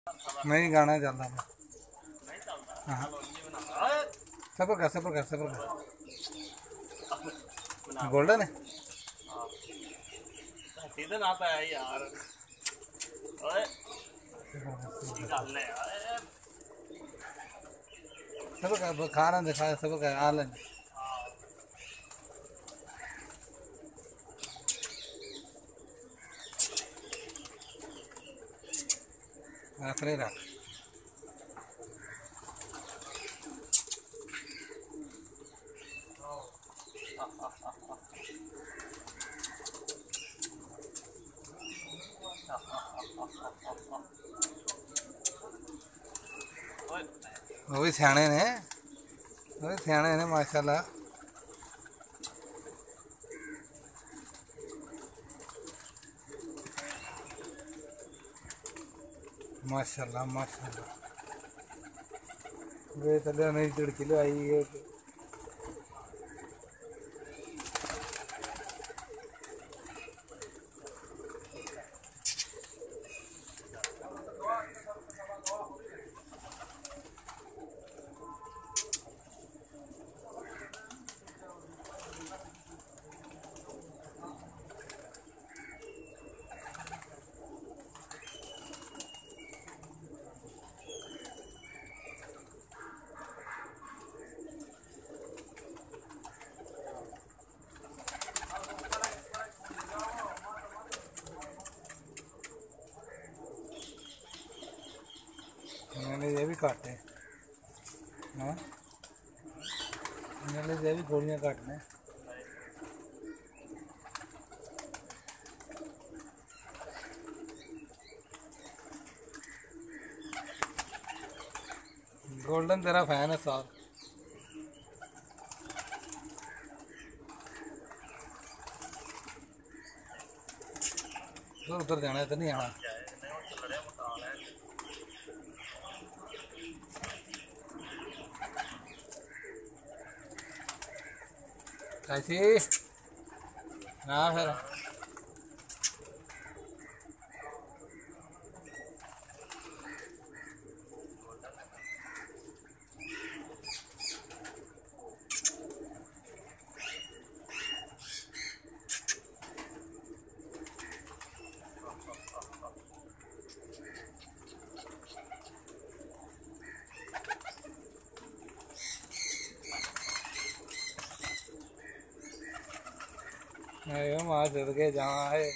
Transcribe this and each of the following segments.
नहीं गाना चलता मैं। हाँ सबर कर सबर कर सबर कर। गोल्डन है सीजन आता है यार। ओए गल है यार। सबर कर खाना दिखा सबर कर आ लें। रख ले रख। वो भी सियाने ने माशाल्लाह। माशाल्लाह माशाल्लाह वे तले नहीं चिड़की लो आई है। मैंने ये भी काटे हाँ मैंने ये भी गोलियां काटने। गोल्डन तेरा फैन है साहब। तो उधर जाना है तो नहीं आना। कैसी हाँ फिर मार सदके जहाँ है।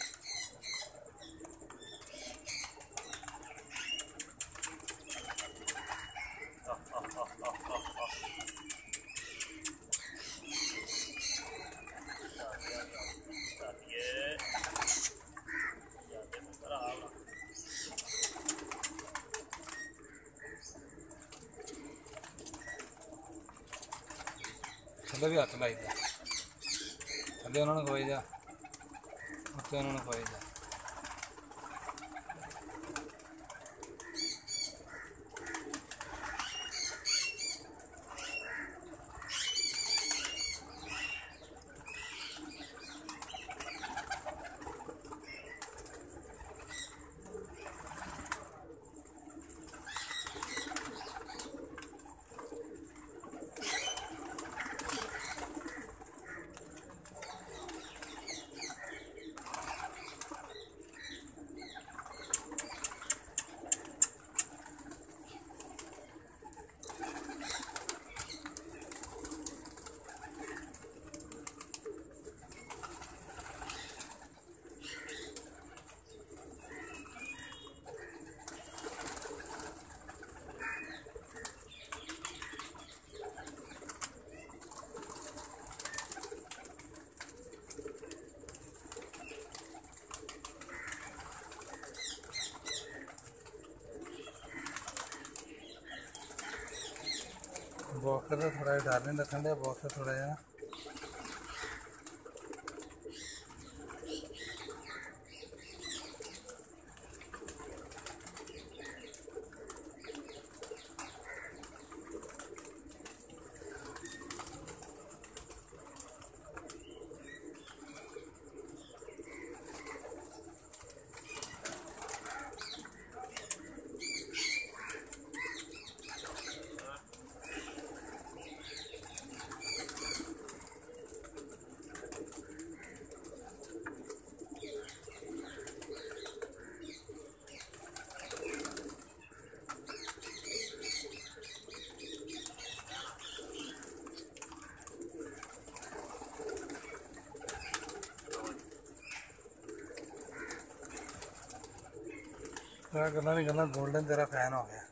थले भी हथ लाई जा थले उन्होंने खोई जा उत्ते उन्होंने खोई जा। बॉक्स तो थोड़ा डार्लिंग रखन दे बॉक्स थोड़ा जा तेरा गला नहीं गला गोल्डन तेरा फैन हो गया।